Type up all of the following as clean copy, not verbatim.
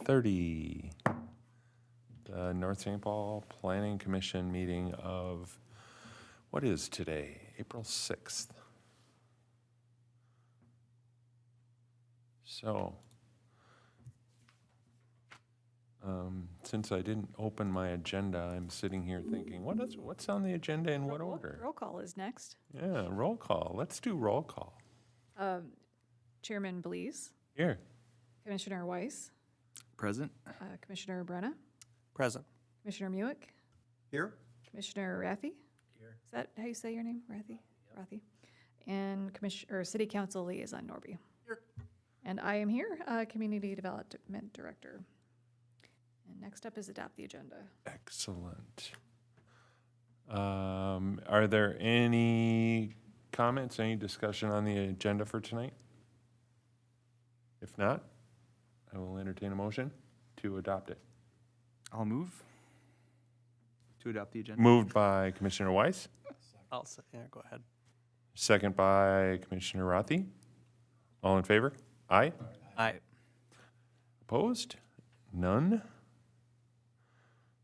8:30. The North St. Paul Planning Commission meeting of, what is today? April 6th. So, since I didn't open my agenda, I'm sitting here thinking, what's on the agenda in what order? Roll call is next. Yeah, roll call. Let's do roll call. Chairman Blees, Here. Commissioner Weiss, Present. Commissioner Brenna, Present. Commissioner Muick, Here. Commissioner Rathi. Here. Is that how you say your name, Rathi? Rathi. And City Council Liaison Norby. Here. And I am here, Community Development Director. And next up is adopt the agenda. Excellent. Are there any comments, any discussion on the agenda for tonight? If not, I will entertain a motion to adopt it. I'll move to adopt the agenda. Moved by Commissioner Weiss, I'll say, yeah, go ahead. second by Commissioner Rathi. All in favor? Aye. Aye. Opposed? None.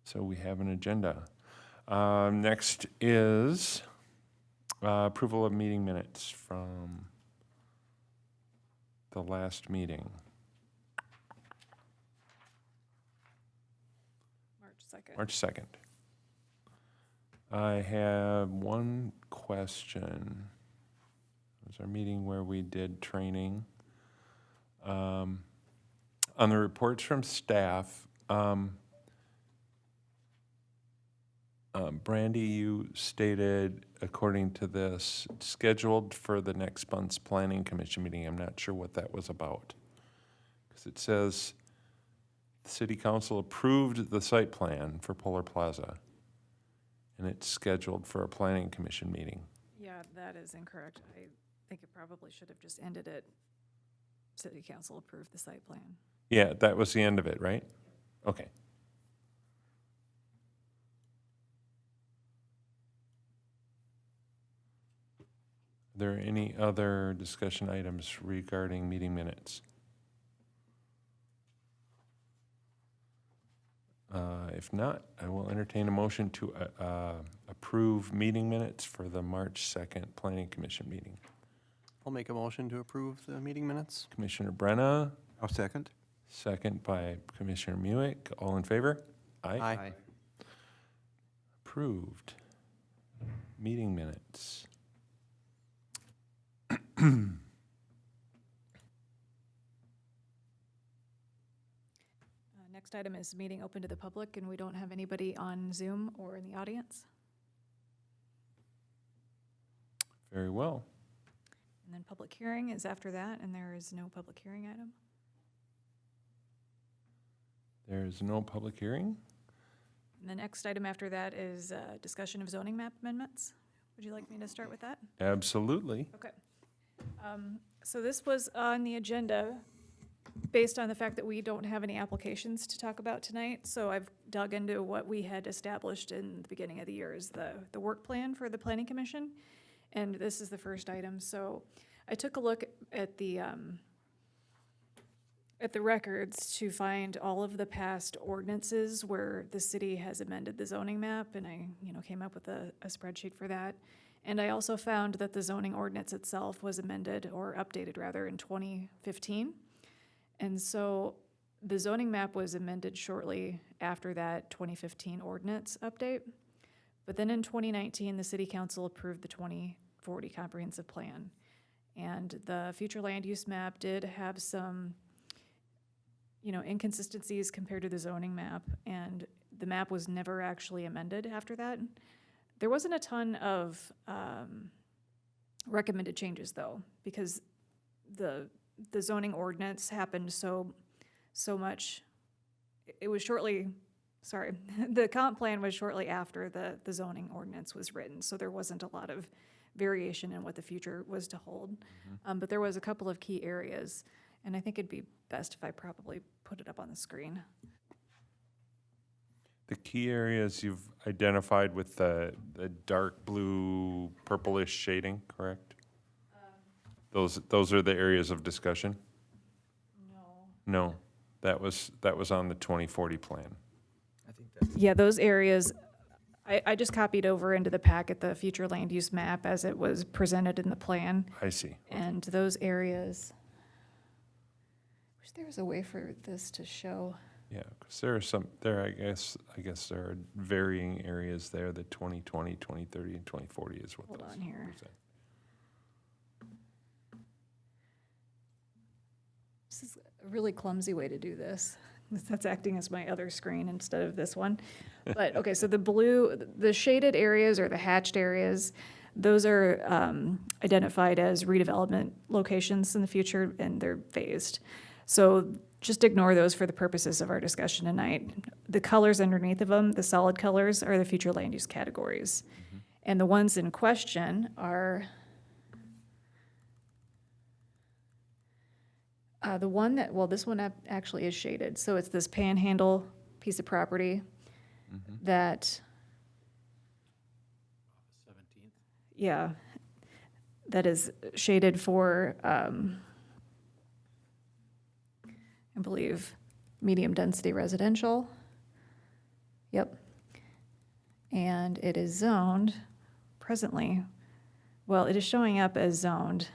So we have an agenda. Next is approval of meeting minutes from the last meeting. March 2nd. March 2nd. I have one question. It was our meeting where we did training. On the reports from staff, Brandy, you stated, according to this, scheduled for the next month's planning commission meeting. I'm not sure what that was about. Because it says, the city council approved the site plan for Polar Plaza, and it's scheduled for a planning commission meeting. Yeah, that is incorrect. I think it probably should have just ended at City Council approved the site plan. Yeah, that was the end of it, right? Okay. Are there any other discussion items regarding meeting minutes? If not, I will entertain a motion to approve meeting minutes for the March 2nd Planning Commission meeting. I'll make a motion to approve the meeting minutes. Commissioner Brenna, I'll second. second by Commissioner Muick. All in favor? Aye. Approved. Meeting minutes. Next item is meeting open to the public, and we don't have anybody on Zoom or in the audience. Very well. And then public hearing is after that, and there is no public hearing item. There is no public hearing. And the next item after that is discussion of zoning map amendments. Would you like me to start with that? Absolutely. Okay. So this was on the agenda based on the fact that we don't have any applications to talk about tonight. So I've dug into what we had established in the beginning of the year is the work plan for the Planning Commission. And this is the first item. So I took a look at the records to find all of the past ordinances where the city has amended the zoning map, and I, came up with a spreadsheet for that. And I also found that the zoning ordinance itself was amended, or updated rather, in 2015. And so the zoning map was amended shortly after that 2015 ordinance update. But then in 2019, the city council approved the 2040 comprehensive plan. And the future land use map did have some inconsistencies compared to the zoning map, and the map was never actually amended after that. There wasn't a ton of recommended changes though, because the zoning ordinance happened so much. It was shortly, the comp plan was shortly after the zoning ordinance was written, so there wasn't a lot of variation in what the future was to hold. But there was a couple of key areas, and I think it'd be best if I probably put it up on the screen. The key areas you've identified with the dark blue purplish shading, correct? Those are the areas of discussion? No. No, That was on the 2040 plan. I think that, Yeah, those areas, I just copied over into the packet the future land use map as it was presented in the plan. I see. And those areas, wish there was a way for this to show. Yeah, because there are some, I guess there are varying areas there, the 2020, 2030, and 2040 is what Hold those on here. represent. This is a really clumsy way to do this. That's acting as my other screen instead of this one. But, okay, so the blue, the shaded areas or the hatched areas, those are identified as redevelopment locations in the future, and they're phased. So just ignore those for the purposes of our discussion tonight. The colors underneath of them, the solid colors, are the future land use categories. And the ones in question are the one that, well, this one actually is shaded. So it's this panhandle piece of property that, 17th. yeah, that is shaded for, I believe, medium density residential. Yep. And it is zoned presently, well, it is showing up as zoned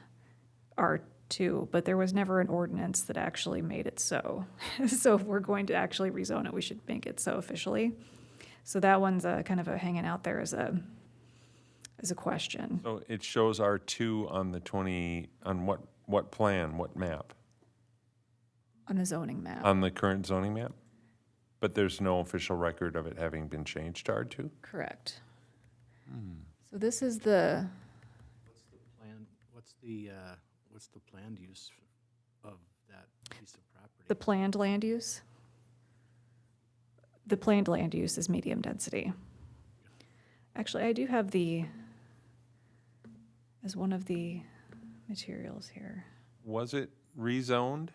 R2, but there was never an ordinance that actually made it so. So if we're going to actually rezone it, we should make it so officially. So that one's kind of hanging out there as a question. So it shows R2 on the 20, on what plan, what map? On the zoning map. On the current zoning map? But there's no official record of it having been changed to R2? Correct. So this is the, What's the plan, what's the planned use of that piece of property? the planned land use. The planned land use is medium density. Actually, I do have as one of the materials here. Was it rezoned?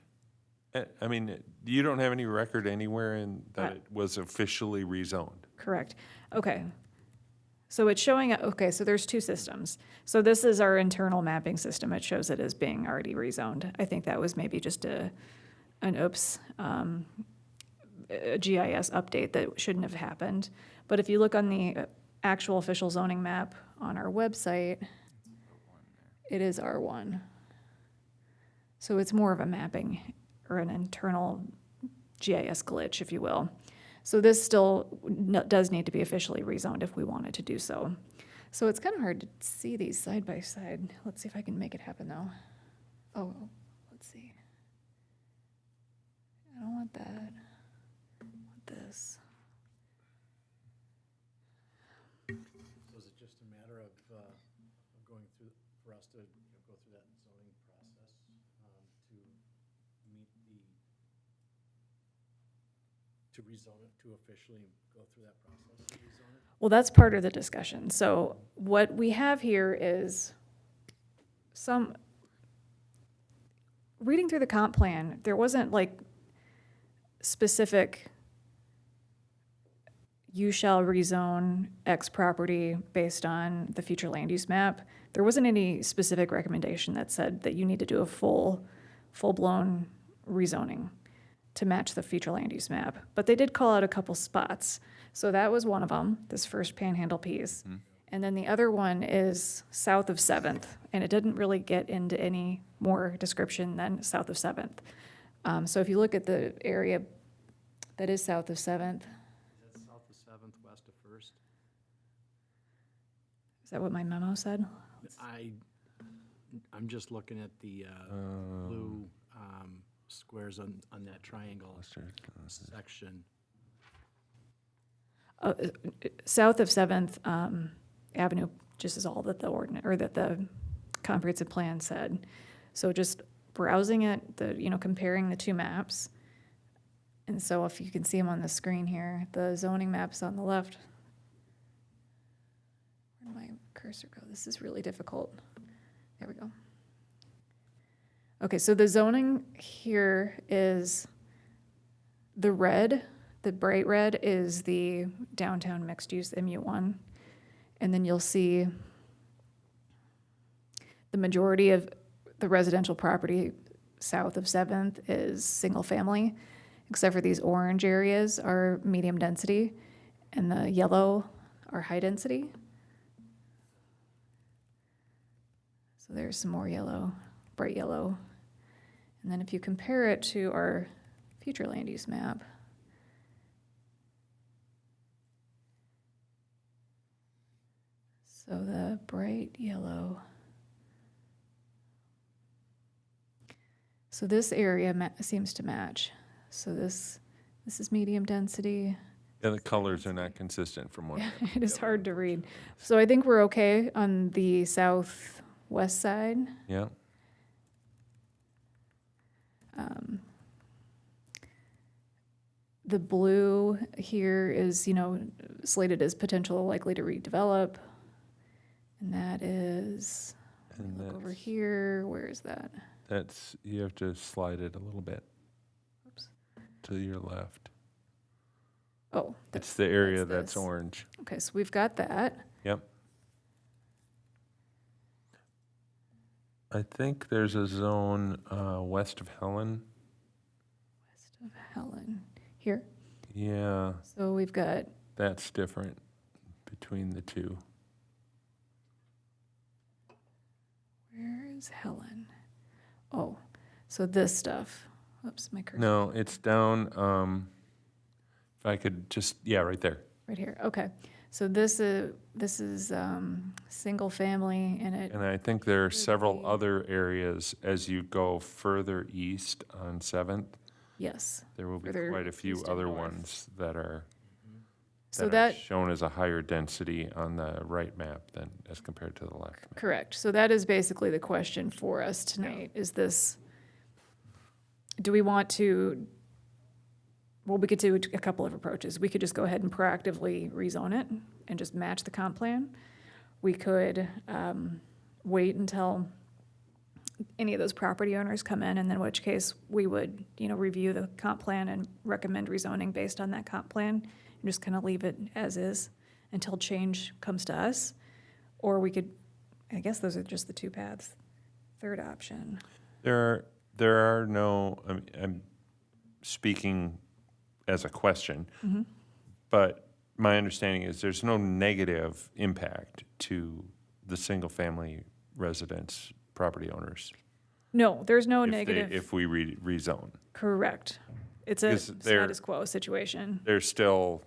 I mean, you don't have any record anywhere in that it was officially rezoned? Correct. Okay. So it's showing, okay, so there's two systems. So this is our internal mapping system. It shows it as being already rezoned. I think that was maybe just an oops, a GIS update that shouldn't have happened. But if you look on the actual official zoning map on our website, it is R1. So it's more of a mapping or an internal GIS glitch, if you will. So this still does need to be officially rezoned if we wanted to do so. So it's kind of hard to see these side by side. Let's see if I can make it happen though. Oh, let's see. I don't want that. I want this. So is it just a matter of going through, for us to go through that zoning process to meet to rezone it, to officially go through that process to rezone it? Well, that's part of the discussion. So what we have here is reading through the comp plan, there wasn't like specific, you shall rezone X property based on the future land use map. There wasn't any specific recommendation that said that you need to do a full-blown rezoning to match the future land use map. But they did call out a couple spots. So that was one of them, this first panhandle piece. And then the other one is south of 7th, and it didn't really get into any more description than south of 7th. So if you look at the area that is south of 7th, Is that south of 7th, west of 1st? is that what my memo said? I'm just looking at the blue squares on that triangle section. South of 7th Avenue, just is all that the or that the comprehensive plan said. So just browsing it, comparing the two maps. And so if you can see them on the screen here, the zoning maps on the left. Where did my cursor go? This is really difficult. There we go. Okay, so the zoning here is the red. The bright red is the downtown mixed-use MU1. And then you'll see the majority of the residential property south of 7th is single-family. except for these orange areas are medium density, and the yellow are high density. So there's some more yellow, bright yellow. And then if you compare it to our future land use map, so the bright yellow. So this area seems to match. So this is medium density. Yeah, the colors are not consistent from one. Yeah, it is hard to read. So I think we're okay on the southwest side. Yeah, The blue here is, slated as potential likely to redevelop. And that is, and look over that's, here, where is that? you have to slide it a little bit Oops. to your left. Oh, It's the area that's that's this. orange. okay, so we've got that. Yep. I think there's a zone west of Helen. West of Helen, here. Yeah, So we've got, that's different between the two. where is Helen? Oh, so this stuff. Oops, my cursor. No, it's down, if I could just, yeah, right there. Right here, okay. So this is single family and it, And I think there are several be- other areas as you go further east on 7th. yes. There will be Further quite a few east and other north. ones that are So are that, shown as a higher density on the right map than as compared to the left map. correct. So that is basically the question for us tonight, is this, do we want to, well, we could do a couple of approaches. We could just go ahead and proactively rezone it and just match the comp plan. We could wait until any of those property owners come in, and in which case we would, review the comp plan and recommend rezoning based on that comp plan, and just kind of leave it as is until change comes to us. Or we could, I guess those are just the two paths. Third option. There are no, I'm speaking as a question, but my understanding is there's no negative impact to the single-family residence property owners. No, there's no if negative. If we rezone. Correct. It's a Because they're- status quo situation. They're still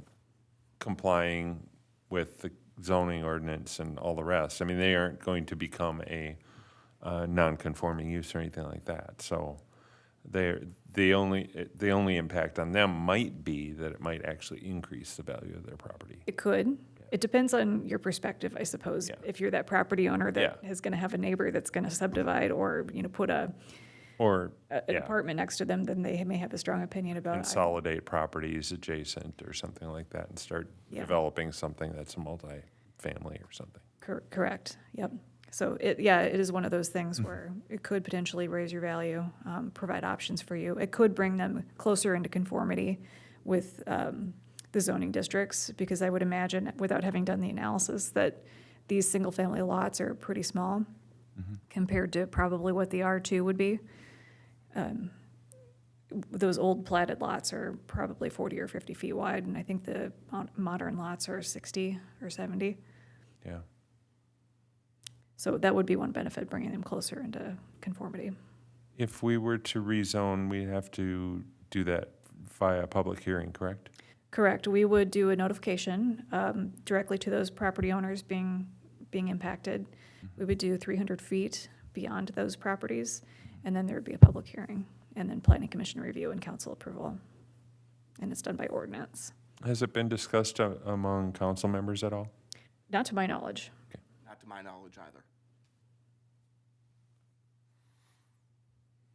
complying with the zoning ordinance and all the rest. I mean, they aren't going to become a non-conforming use or anything like that. So the only impact on them might be that it might actually increase the value of their property. It could. It depends on your perspective, I suppose. Yeah. If you're that property owner that Yeah. is going to have a neighbor that's going to subdivide or, put an Or yeah, apartment next to them, then they may have a strong opinion about it. consolidate properties adjacent or something like that and start Yeah. developing something that's a multi-family or something. Correct, yep. So it is one of those things where it could potentially raise your value, provide options for you. It could bring them closer into conformity with the zoning districts, because I would imagine, without having done the analysis, that these single-family lots are pretty small compared to probably what the R2 would be. Those old platted lots are probably 40 or 50 feet wide, and I think the modern lots are 60 or 70. Yeah. So that would be one benefit, bringing them closer into conformity. If we were to rezone, we'd have to do that via public hearing, correct? Correct. We would do a notification directly to those property owners being impacted. We would do 300 feet beyond those properties, and then there would be a public hearing, and then planning commission review and council approval. And it's done by ordinance. Has it been discussed among council members at all? Not to my knowledge. Not to my knowledge either.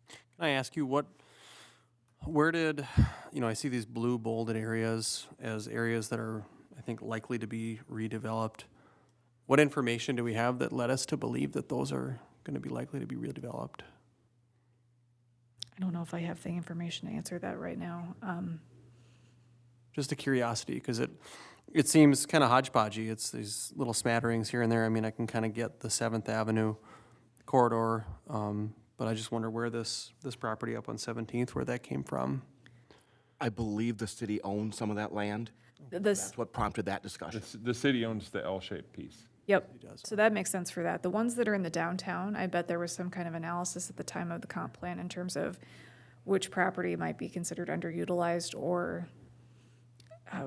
Can I ask you where did, I see these blue bolded areas as areas that are, I think, likely to be redeveloped. What information do we have that led us to believe that those are going to be likely to be redeveloped? I don't know if I have the information to answer that right now. Just a curiosity, because it seems kind of hodgepodgey. It's these little smatterings here and there. I mean, I can kind of get the 7th Avenue corridor, but I just wonder where this property up on 17th, where that came from. I believe the city owns some of that land. This, That's what prompted that discussion. The city owns the L-shaped piece. yep, so that makes sense for that. The ones that are in the downtown, I bet there was some kind of analysis at the time of the comp plan in terms of which property might be considered underutilized or,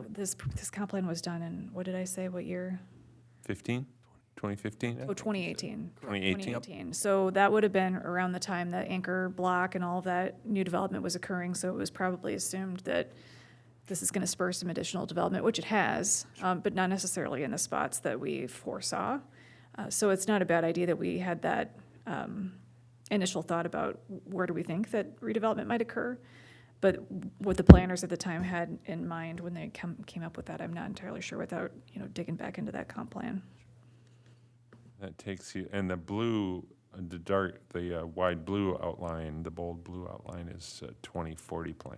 this comp plan was done in, what did I say, what year? 2015? Oh, 2018. 2018? So that would have been around the time that Anchor Block and all of that new development was occurring, so it was probably assumed that this is gonna spur some additional development, which it has, but not necessarily in the spots that we foresaw. So it's not a bad idea that we had that, initial thought about where do we think that redevelopment might occur. But what the planners at the time had in mind when they came up with that, I'm not entirely sure without, digging back into that comp plan. That takes you, and the blue, the wide blue outline, the bold blue outline is a 2040 plan.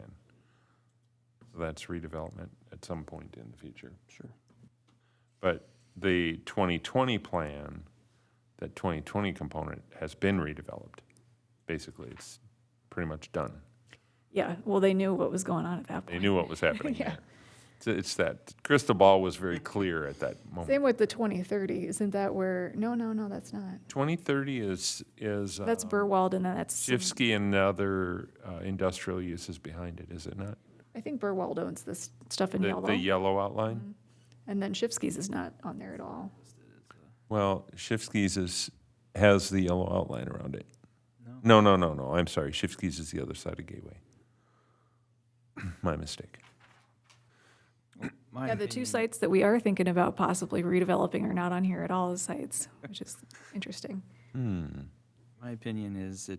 So that's redevelopment at some point in the future. Sure. But the 2020 plan, that 2020 component has been redeveloped. Basically, it's pretty much done. Yeah, well, they knew what was going on at that point. They knew what was happening Yeah. there. It's that crystal ball was very clear at that moment. Same with the 2030, isn't that where, no, that's not. 2030 is That's Burwald and then that's, Shifsky and other industrial uses behind it, is it not? I think Burwald owns this stuff in The yellow. yellow outline? And then Shifsky's is not on there at all. Well, Shifsky's has the yellow outline around it. No. No, I'm sorry. Shifsky's is the other side of Gateway. My mistake. My Yeah, the two opinion- sites that we are thinking about possibly redeveloping are not on here at all as sites, which is interesting. My opinion is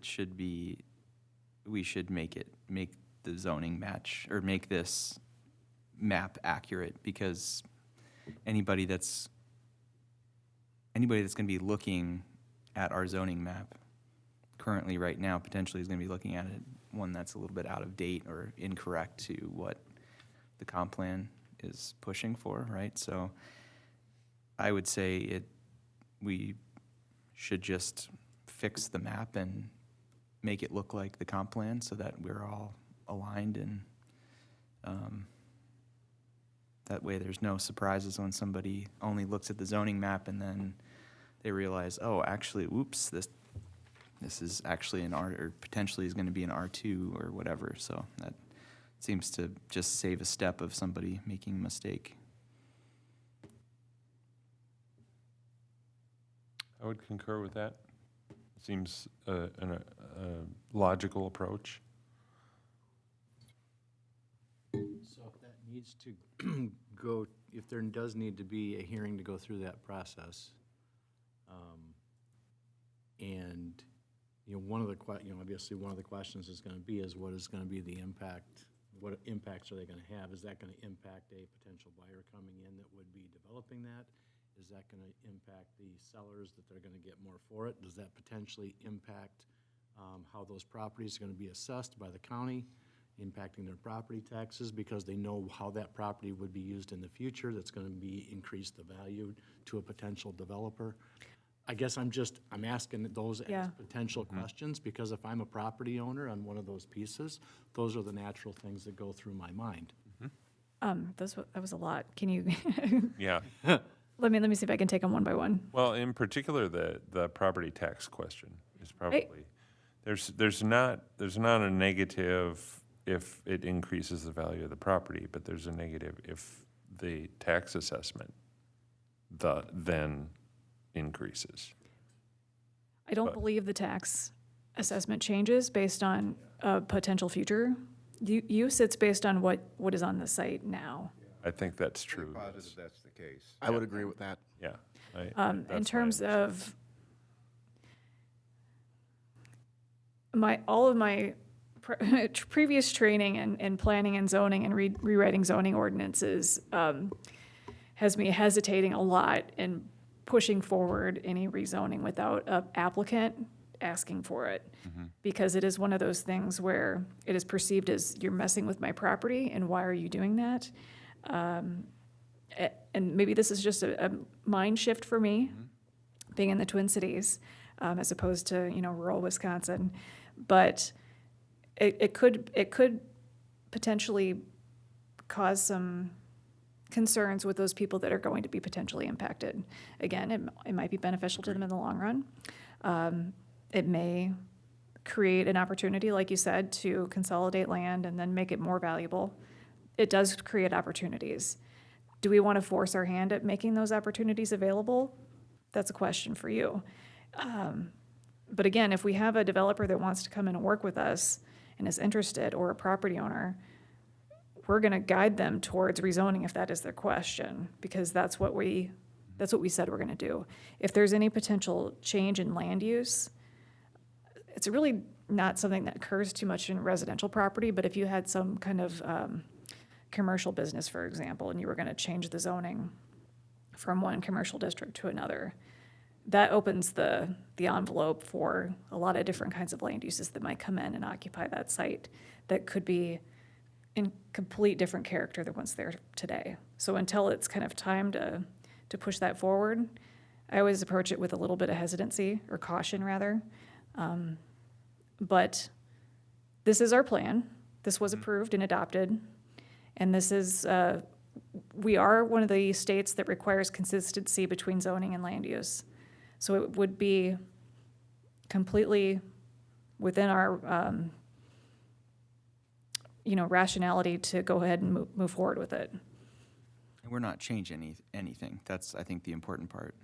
we should make the zoning match, or make this map accurate, because anybody that's gonna be looking at our zoning map currently right now potentially is gonna be looking at it, one that's a little bit out of date or incorrect to what the comp plan is pushing for, right? So I would say we should just fix the map and make it look like the comp plan so that we're all aligned, and that way there's no surprises when somebody only looks at the zoning map and then they realize, oh, actually, oops, this is actually an R, or potentially is gonna be an R2 or whatever, so that seems to just save a step of somebody making a mistake. I would concur with that. Seems a logical approach. So if that needs to go, if there does need to be a hearing to go through that process, and, one of the obviously one of the questions is gonna be is what is gonna be the impact, what impacts are they gonna have? Is that gonna impact a potential buyer coming in that would be developing that? Is that gonna impact the sellers that they're gonna get more for it? Does that potentially impact how those properties are gonna be assessed by the county, impacting their property taxes because they know how that property would be used in the future, that's gonna increase the value to a potential developer? I guess I'm asking those Yeah. as potential questions, because if I'm a property owner on one of those pieces, those are the natural things that go through my mind. That was a lot. Can you, Yeah. let me see if I can take them one by one. Well, in particular, the property tax question is probably, there's not a negative if it increases the value of the property, but there's a negative if the tax assessment then increases. I don't But- believe the tax assessment changes based on a potential future use. It's based on what is on the site now. I think that's true. Positive that's the case. I would agree with that. Yeah. In terms of all of my previous training and planning and zoning and rewriting zoning ordinances has me hesitating a lot in pushing forward any rezoning without an applicant asking for it. Because it is one of those things where it is perceived as you're messing with my property and why are you doing that? And maybe this is just a mind shift for me, being in the Twin Cities, as opposed to, rural Wisconsin. But it could potentially cause some concerns with those people that are going to be potentially impacted. Again, it might be beneficial to them in the long run. It may create an opportunity, like you said, to consolidate land and then make it more valuable. It does create opportunities. Do we want to force our hand at making those opportunities available? That's a question for you. But again, if we have a developer that wants to come in and work with us and is interested, or a property owner, we're going to guide them towards rezoning if that is their question, because that's what we said we're going to do. If there's any potential change in land use, it's really not something that occurs too much in residential property, but if you had some kind of commercial business, for example, and you were going to change the zoning from one commercial district to another, that opens the envelope for a lot of different kinds of land uses that might come in and occupy that site that could be in complete different character than what's there today. So until it's kind of time to push that forward, I always approach it with a little bit of hesitancy, or caution rather. But this is our plan. This was approved and adopted. And this is, we are one of the states that requires consistency between zoning and land use. So it would be completely within our, rationality to go ahead and move forward with it. And we're not changing anything. That's, I think, the important part.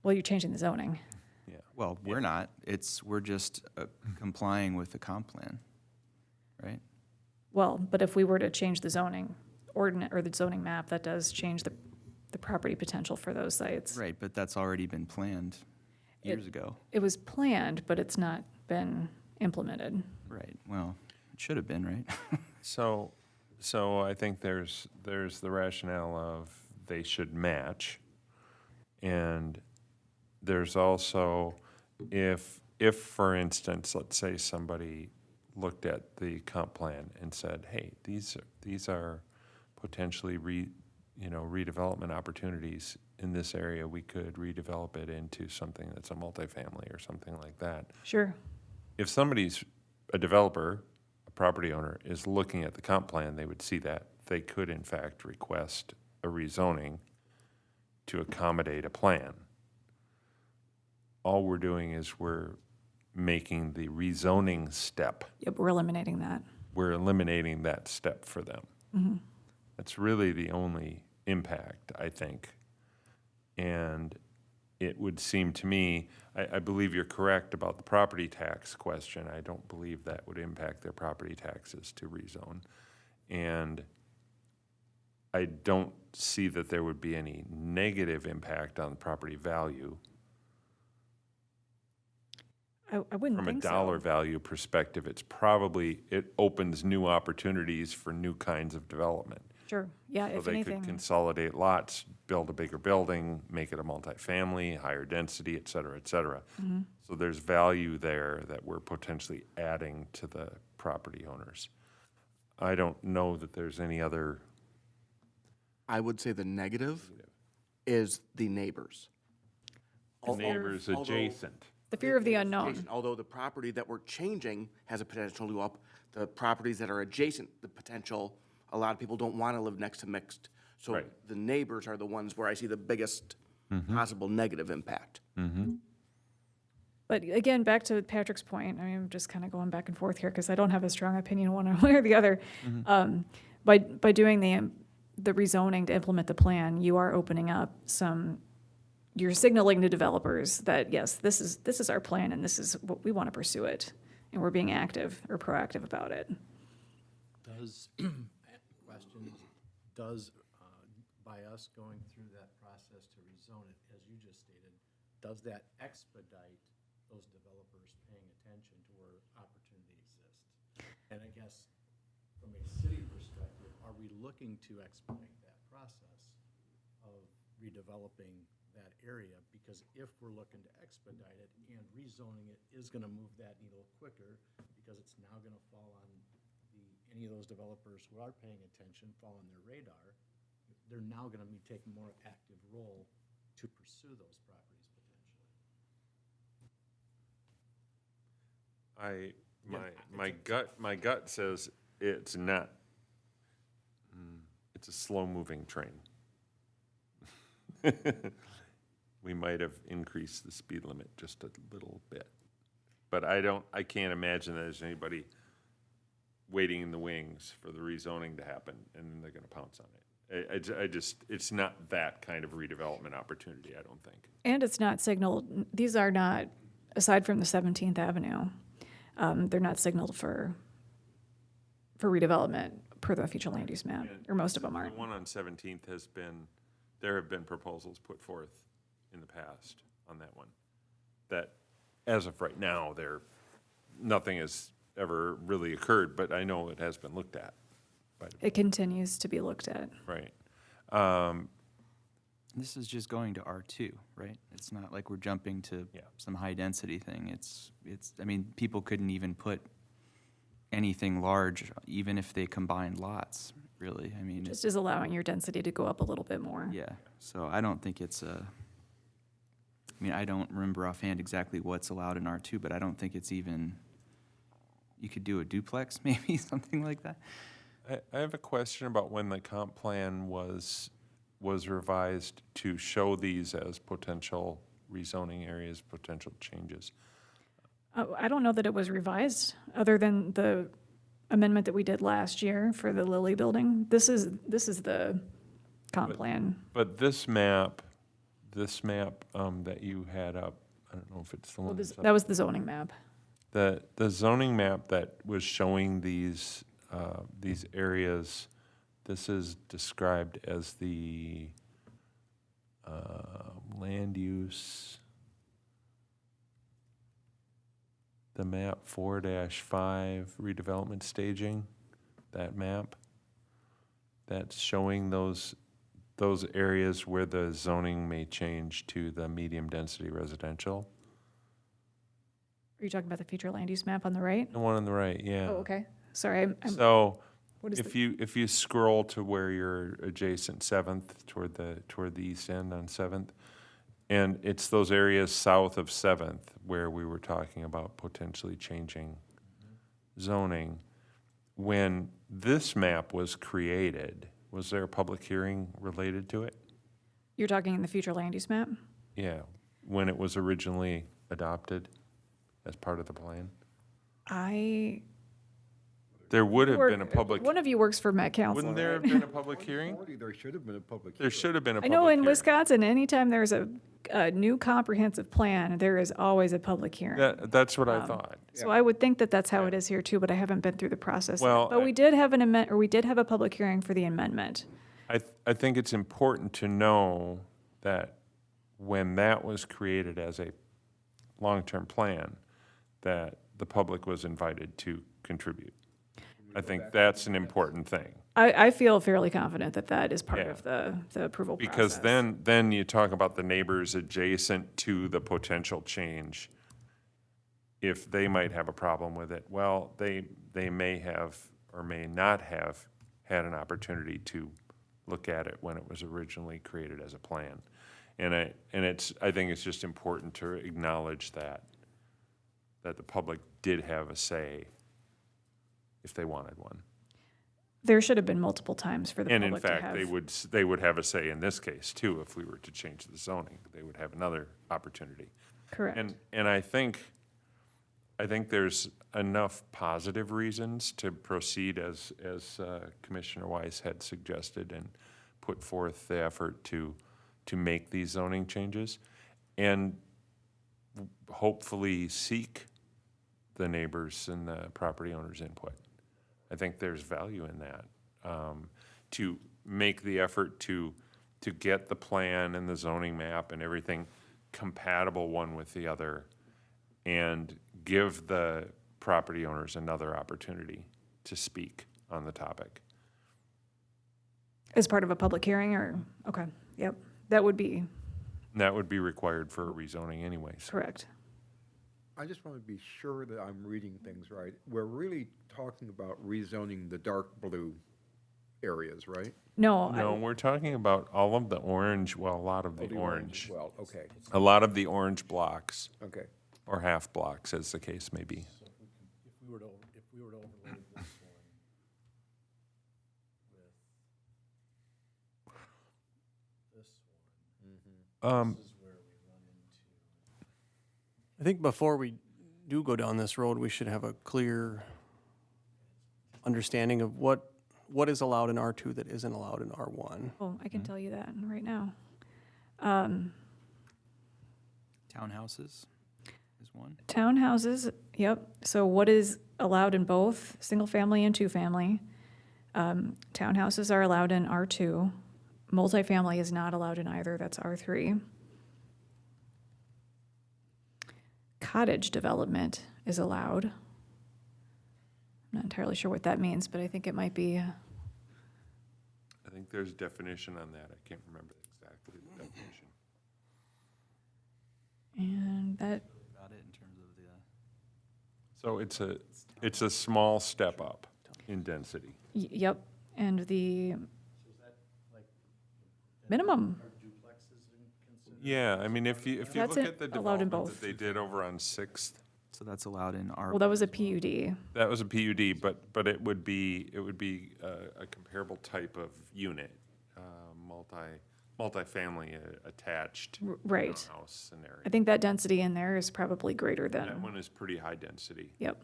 Well, you're changing the zoning. Yeah. Well, we're not. We're just complying with the comp plan, right? Well, but if we were to change the zoning ordinance, or the zoning map, that does change the property potential for those sites. Right, but that's already been planned years ago. It was planned, but it's not been implemented. Right, well, it should have been, right? So I think there's the rationale of they should match. And there's also, if for instance, let's say somebody looked at the comp plan and said, hey, these are potentially redevelopment opportunities in this area, we could redevelop it into something that's a multifamily or something like that. Sure. If somebody's a developer, a property owner, is looking at the comp plan, they would see that. They could, in fact, request a rezoning to accommodate a plan. All we're doing is we're making the rezoning step. Yep, we're eliminating that. We're eliminating that step for them. Mm-hmm. That's really the only impact, I think. And it would seem to me, I believe you're correct about the property tax question. I don't believe that would impact their property taxes to rezone. And I don't see that there would be any negative impact on property value. I wouldn't From a think so. dollar value perspective, it opens new opportunities for new kinds of development. Sure, yeah, So if they could anything, consolidate lots, build a bigger building, make it a multifamily, higher density, et cetera, et cetera. Mm-hmm. So there's value there that we're potentially adding to the property owners. I don't know that there's any other, I would say the negative is the neighbors. neighbors adjacent. the fear of the unknown. Adjacent, although the property that we're changing has a potential to go up, the properties that are adjacent, the potential, a lot of people don't want to live next to mixed. So Right. the neighbors are the ones where I see the biggest possible negative impact. But again, back to Patrick's point, I mean, I'm just kind of going back and forth here because I don't have a strong opinion one way or the other. By doing the rezoning to implement the plan, you are opening up you're signaling to developers that, yes, this is our plan and this is what we want to pursue it. And we're being active or proactive about it. Does, by us going through that process to rezone it, as you just stated, does that expedite those developers paying attention to where opportunity exists? And I guess, from a city perspective, are we looking to expedite that process of redeveloping that area? Because if we're looking to expedite it and rezoning it is gonna move that needle quicker, because it's now gonna fall on any of those developers who are paying attention, fall on their radar, they're now gonna be taking more active role to pursue those properties potentially. My gut says it's not it's a slow-moving train. We might have increased the speed limit just a little bit. But I can't imagine that there's anybody waiting in the wings for the rezoning to happen, and then they're gonna pounce on it. I just, it's not that kind of redevelopment opportunity, I don't think. And it's not signaled, these are not, aside from the 17th Avenue, they're not signaled for redevelopment per the future land use map, or most of them The aren't. one on 17th has been, there have been proposals put forth in the past on that one, that, as of right now, nothing has ever really occurred, but I know it has been looked at, It continues to be looked at. right? This is just going to R2, right? It's not like we're jumping to Yeah. some high-density thing. I mean, people couldn't even put anything large, even if they combined lots, really. I mean, Just is allowing your density to go up a little bit more. yeah, so I don't think it's I mean, I don't remember offhand exactly what's allowed in R2, but I don't think it's even, you could do a duplex, maybe, something like that. I have a question about when the comp plan was revised to show these as potential rezoning areas, potential changes. I don't know that it was revised, other than the amendment that we did last year for the Lilly Building. This is the comp plan. But this map that you had up, I don't know if it's the Well, one this- that's up. That was the zoning map. The zoning map that was showing these areas, this is described as the land use, the map 4-5 redevelopment staging, that map. That's showing those areas where the zoning may change to the medium-density residential. Are you talking about the future land use map on the right? The one on the right, yeah. Oh, okay. Sorry, I'm, So, what is if the, you scroll to where you're adjacent Seventh, toward the east end on Seventh, and it's those areas south of Seventh where we were talking about potentially changing zoning. When this map was created, was there a public hearing related to it? you're talking in the future land use map? Yeah, when it was originally adopted as part of the plan? There would have been a public, One of you works for Met Council, wouldn't there have right? been a public hearing? There should have been a public There hearing. should have been a I public know in hearing. Wisconsin, anytime there's a new comprehensive plan, there is always a public hearing. That's what I thought. So I would think that that's how it is here too, but I haven't been through the process. yet. Well, But we did have we did have a public hearing for the amendment. I think it's important to know that when that was created as a long-term plan, that the public was invited to contribute. I think that's an important thing. I feel fairly confident that that is part Yeah. of the approval process. Because then you talk about the neighbors adjacent to the potential change. If they might have a problem with it, well, they may have or may not have had an opportunity to look at it when it was originally created as a plan. And I think it's just important to acknowledge that the public did have a say if they wanted one. There should have been multiple times for the And in public to fact, have. they would have a say in this case too, if we were to change the zoning. They would have another opportunity. Correct. And I think there's enough positive reasons to proceed as Commissioner Weiss had suggested and put forth the effort to make these zoning changes and hopefully seek the neighbors and the property owners' input. I think there's value in that, to make the effort to get the plan and the zoning map and everything compatible one with the other, and give the property owners another opportunity to speak on the topic. As part of a public hearing or, okay, yep, that would be And that would be required for a rezoning anyways. correct. I just want to be sure that I'm reading things right. We're really talking about rezoning the dark blue areas, right? No, No, we're talking about all of the orange, well, a lot of Oh, the as orange. well, okay, A lot of the orange blocks, okay. or half blocks, as the case may be. If we were to overlay this one with Um, I think before we do go down this road, we should have a clear understanding of what is allowed in R2 that isn't allowed in R1. Oh, I can tell you that right now. Townhouses is one. Townhouses, yep. So what is allowed in both, single-family and two-family? Townhouses are allowed in R2. Multifamily is not allowed in either, that's R3. Cottage development is allowed. I'm not entirely sure what that means, but I think it might be, I think there's a definition on that. I can't remember exactly the definition. and that, About it in terms of the, So it's a small step up in density. yep, and the minimum, Yeah, I mean, if you That's look it, at the allowed in development that both. they did over on Sixth, so that's allowed in R. well, that was a PUD. that was a PUD, but it would be a comparable type of unit, multifamily attached Right. house scenario. I think that density in there is probably greater That than, one is pretty high density. yep.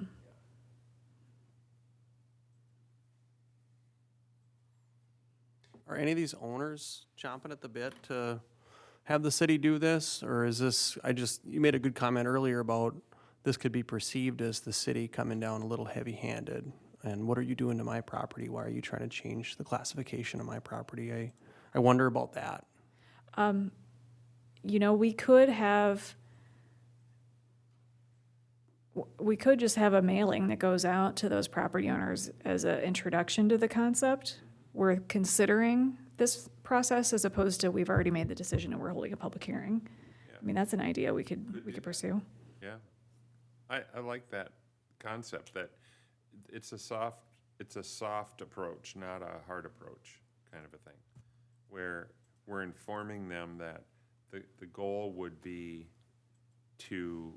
Are any of these owners chomping at the bit to have the city do this? Or is this, you made a good comment earlier about this could be perceived as the city coming down a little heavy-handed. And what are you doing to my property? Why are you trying to change the classification of my property? I wonder about that. You know, we could just have a mailing that goes out to those property owners as an introduction to the concept. We're considering this process as opposed to we've already made the decision and we're holding a public hearing. I mean, that's an idea we could pursue. Yeah. I like that concept, that it's a soft approach, not a hard approach kind of a thing, where we're informing them that the goal would be to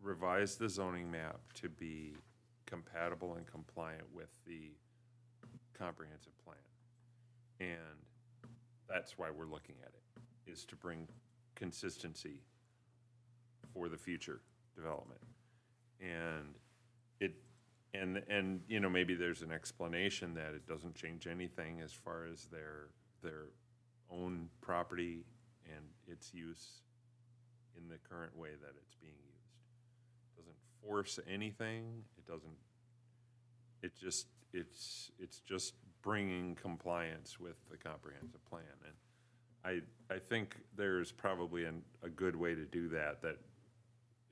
revise the zoning map to be compatible and compliant with the comprehensive plan. And that's why we're looking at it, is to bring consistency for the future development. And you know, maybe there's an explanation that it doesn't change anything as far as their own property and its use in the current way that it's being used. Doesn't force anything, it's just bringing compliance with the comprehensive plan. And I think there's probably a good way to do that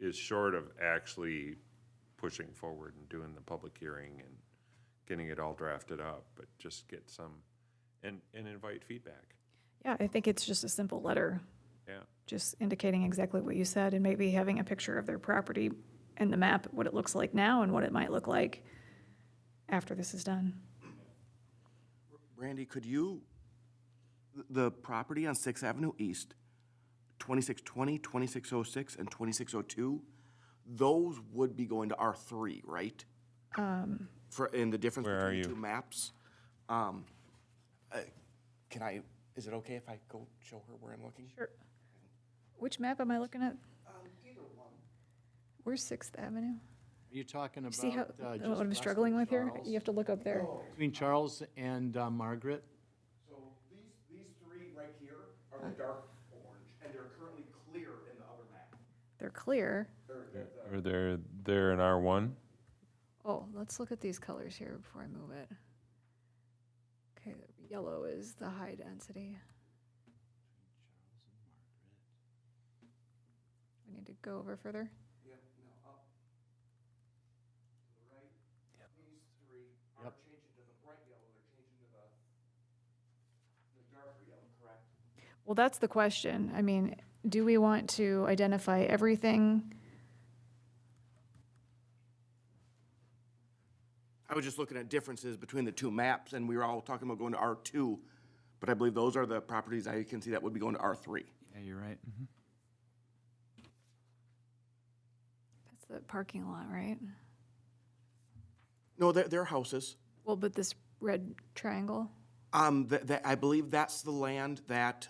is short of actually pushing forward and doing the public hearing and getting it all drafted up, but just get some, and invite feedback. Yeah, I think it's just a simple letter, Yeah, just indicating exactly what you said and maybe having a picture of their property and the map, what it looks like now and what it might look like after this is done. Randy, the property on Sixth Avenue East, 2620, 2606, and 2602, those would be going to R3, right? In the difference Where are between the you? two maps. Is it okay if I go show her where I'm looking? Sure. Which map am I looking at? Either one. Where's Sixth Avenue? Are you talking about? See how, just what I'm west of struggling with here? Charles? You have to look up there. Between Charles and Margaret? So these three right here are the dark orange, and they're currently clear in the other map. They're clear. or they're in R1? Oh, let's look at these colors here before I move it. Okay, yellow is the high density. We need to go over further. Yeah, no, up to the right. These three aren't changing to the bright yellow, they're changing to the darker yellow, correct? Well, that's the question. I mean, do we want to identify everything? I was just looking at differences between the two maps, and we were all talking about going to R2, but I believe those are the properties I can see that would be going to R3. Yeah, you're right. That's the parking lot, right? No, they're houses. Well, but this red triangle? I believe that's the land that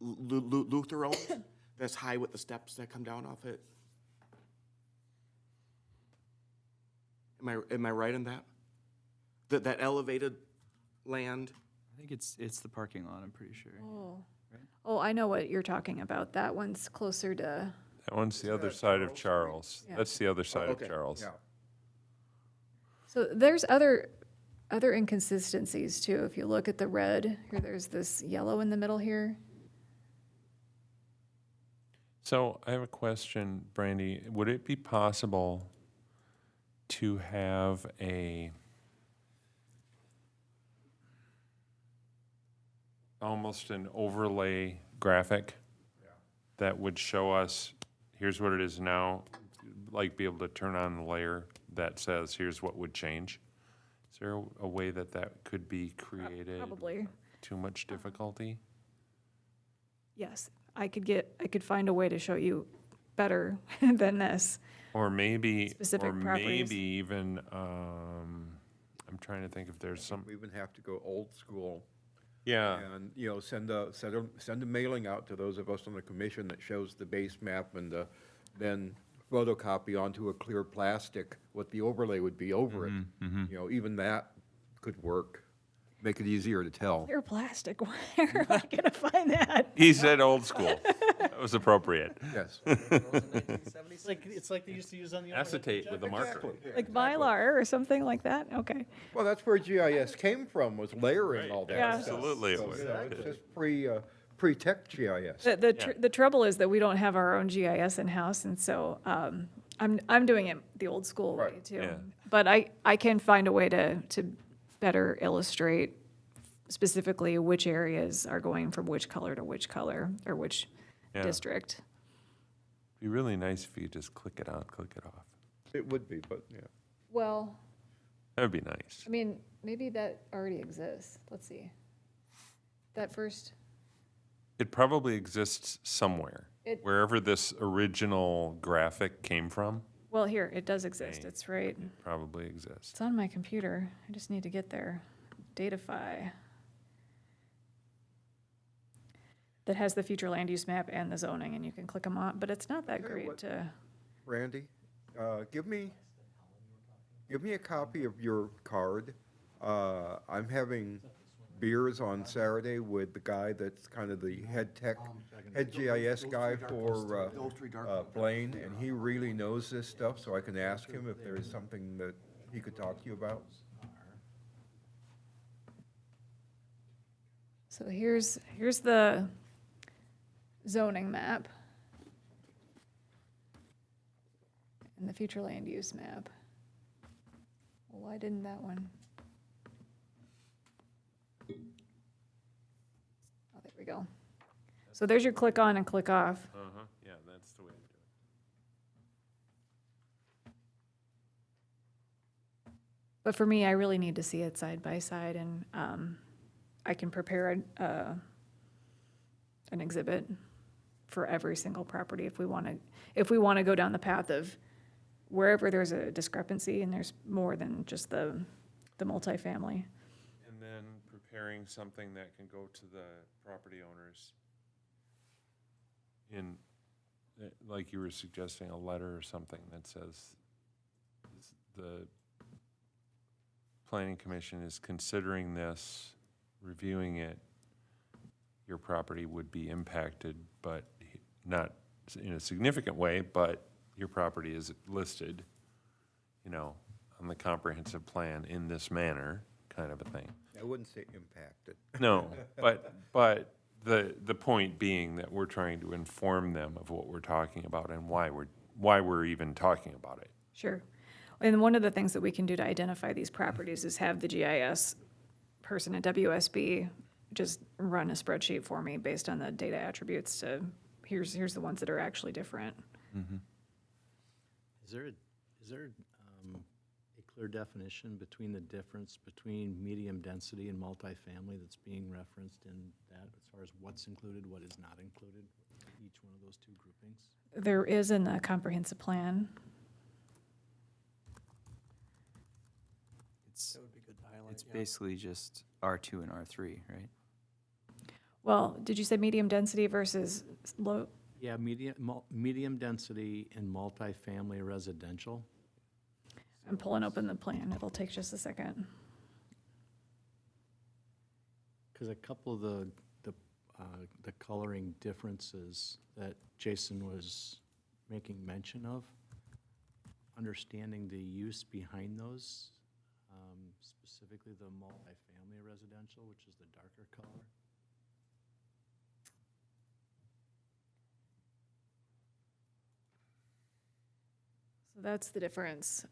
Luther owns, that's high with the steps that come down off it. Am I right in that? That elevated land? I think it's the parking lot, I'm pretty sure. Oh, I know what you're talking about. That one's closer to, That one's the other side of Charles. Yeah. That's the other side of okay. Charles. Yeah. so there's other inconsistencies too. If you look at the red, here, there's this yellow in the middle here. So I have a question, Brandy. Would it be possible to have almost an overlay graphic that would show us, here's what it is now, like be able to turn on the layer that says, here's what would change? Is there a way that could be created? Probably, Too much difficulty? yes. I could find a way to show you better than this. Or maybe, Specific or properties. maybe even, I'm trying to think if there's some, We even have to go old school yeah, and, you know, send a mailing out to those of us on the commission that shows the base map and then photocopy onto a clear plastic what the overlay would be over it. You know, even that could work, make it easier to tell. They're plastic. Where am I gonna find that? he said old school. That was appropriate. Yes. It's like they used to use on the. Acetate with a marker. Like Mylar or something like that? Okay. Well, that's where GIS came from, was layering all that Yeah. stuff. Absolutely it So, was. you know, it's just pre-tech GIS. The trouble is that we don't have our own GIS in-house, and so I'm doing it the old school way Right. too. Yeah. But I can find a way to better illustrate specifically which areas are going from which color to which color, or which Yeah. district. Be really nice if you just click it on, click it off. It would be, but, yeah. Well, That would be nice. I mean, maybe that already exists. Let's see. That first, It probably exists somewhere, It- wherever this original graphic came from, well, here, it does exist. Right. It's right. probably exists. It's on my computer. I just need to get there. Datafy. That has the future land use map and the zoning, and you can click them on, but it's not that Tell you great what. to, Randy, give me a copy of your card. I'm having beers on Saturday with the guy that's kind of the head GIS guy for Blaine, and he really knows this stuff, so I can ask him if there's something that he could talk to you about. so here's the zoning map. And the future land use map. Well, why didn't that one? Oh, there we go. So there's your click on and click off. Uh-huh, yeah, that's the way to do it. But for me, I really need to see it side by side, and I can prepare an exhibit for every single property if we want to go down the path of wherever there's a discrepancy and there's more than just the multifamily. And then preparing something that can go to the property owners in, like you were suggesting, a letter or something that says the planning commission is considering this, reviewing it, your property would be impacted, but not in a significant way, but your property is listed, you know, on the comprehensive plan in this manner, kind of a thing. I wouldn't say impacted. No, but the point being that we're trying to inform them of what we're talking about and why we're even talking about it. Sure. And one of the things that we can do to identify these properties is have the GIS person at WSB just run a spreadsheet for me based on the data attributes to, here's the ones that are actually different. Is there a clear definition between the difference between medium density and multifamily that's being referenced in that, as far as what's included, what is not included, each one of those two groupings? There is in the comprehensive plan. It's, That would be good to highlight, it's yeah. basically just R2 and R3, right? Well, did you say medium density versus low? Yeah, medium density and multifamily residential. I'm pulling open the plan. It'll take just a second. Because a couple of the coloring differences that Jason was making mention of, understanding the use behind those, specifically the multifamily residential, which is the darker color. So that's the difference.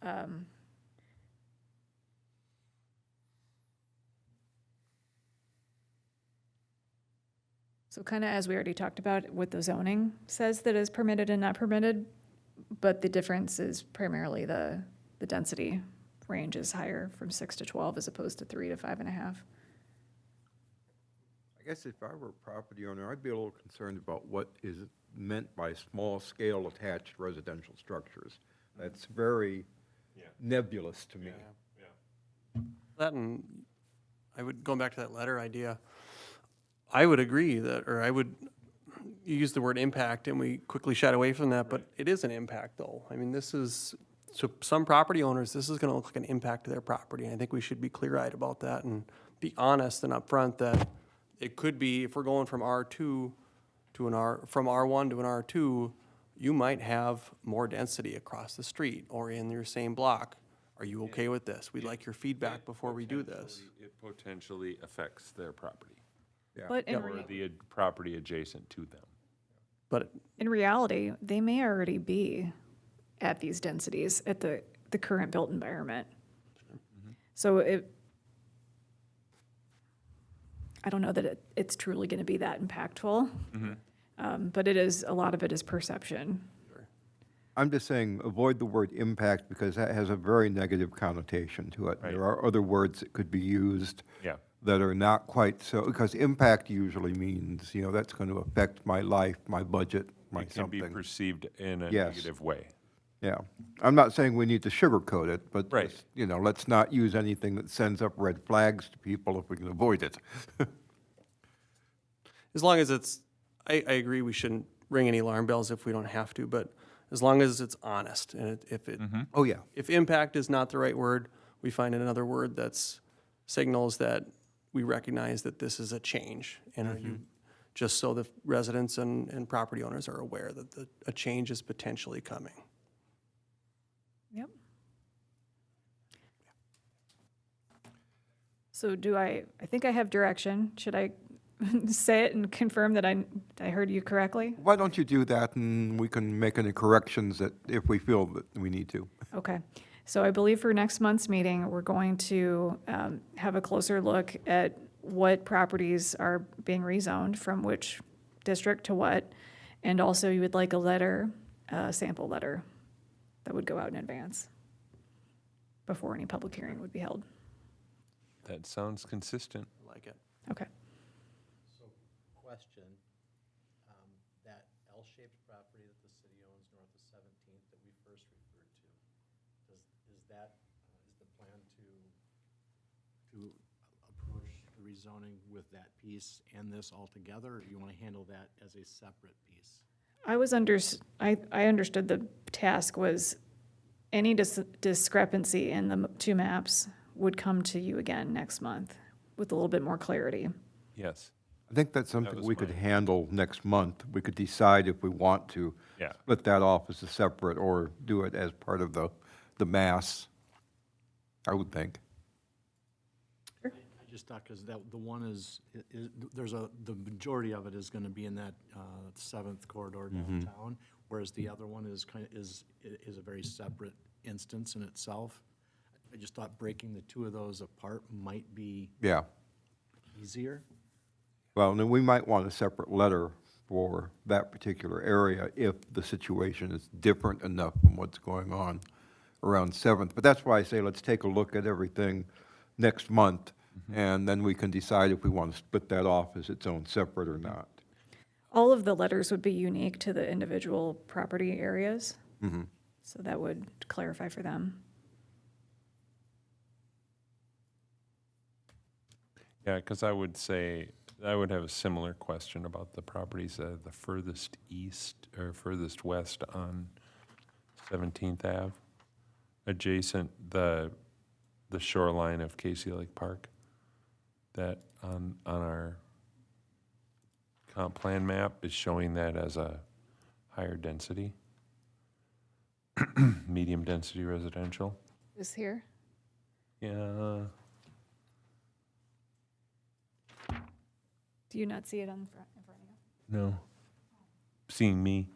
So kind of as we already talked about, what the zoning says that is permitted and not permitted, but the difference is primarily the density range is higher from 6 to 12 as opposed to 3 to 5.5. I guess if I were a property owner, I'd be a little concerned about what is meant by small-scale attached residential structures. That's very nebulous to me. That, and I would, going back to that letter idea, I would agree that, or I would, you use the word impact and we quickly shied away from that, but it is an impact though. I mean, this is, so some property owners, this is gonna look like an impact to their property. I think we should be clear-eyed about that and be honest and upfront that it could be, if we're going from R2 to an from R1 to an R2, you might have more density across the street or in your same block. Are you okay with this? We'd like your feedback before we do this. It potentially affects their property, But or the property adjacent to them. But in reality, they may already be at these densities at the current built environment. So I don't know that it's truly going to be that impactful. But it is, a lot of it is perception. I'm just saying, avoid the word impact because that has a very negative connotation to it. Right. There are other words that could be used Yeah. that are not quite so, because impact usually means, that's going to affect my life, my budget, my It can be something. perceived in a Yes. negative way. Yeah. I'm not saying we need to sugarcoat it, but, Right. just, let's not use anything that sends up red flags to people if we can avoid it. as long as it's, I agree we shouldn't ring any alarm bells if we don't have to, but as long as it's honest and Oh, yeah. if impact is not the right word, we find another word that's signals that we recognize that this is a change. And are you, just so the residents and property owners are aware that a change is potentially coming. Yep. So I think I have direction. Should I say it and confirm that I heard you correctly? Why don't you do that and we can make any corrections that if we feel that we need to. Okay. So I believe for next month's meeting, we're going to have a closer look at what properties are being rezoned from which district to what. And also you would like a letter, a sample letter that would go out in advance before any public hearing would be held. That sounds consistent. I like it. Okay. So, question, that L-shaped property that the city owns north of 17th that we first referred to, is the plan to approach the rezoning with that piece and this all together, or do you want to handle that as a separate piece? I understood the task was any discrepancy in the two maps would come to you again next month with a little bit more clarity. Yes. I think that's something was we could my- handle next month. We could decide if we want to Yeah. split that off as a separate or do it as part of the mass, I would think. I just thought, because the one is, the majority of it is going to be in that 7th corridor downtown, whereas the other one is is a very separate instance in itself. I just thought breaking the two of those apart might be Yeah. easier. Well, then we might want a separate letter for that particular area if the situation is different enough from what's going on around 7th. But that's why I say let's take a look at everything next month, and then we can decide if we want to split that off as its own separate or not. All of the letters would be unique to the individual property areas. So that would clarify for them. Yeah, because I would say I would have a similar question about the properties the furthest east or furthest west on 17th Ave, adjacent the shoreline of Casey Lake Park. That on our comp plan map is showing that as a higher density, medium density residential. This here? Yeah, Do you not see it in front of you? no. Seeing me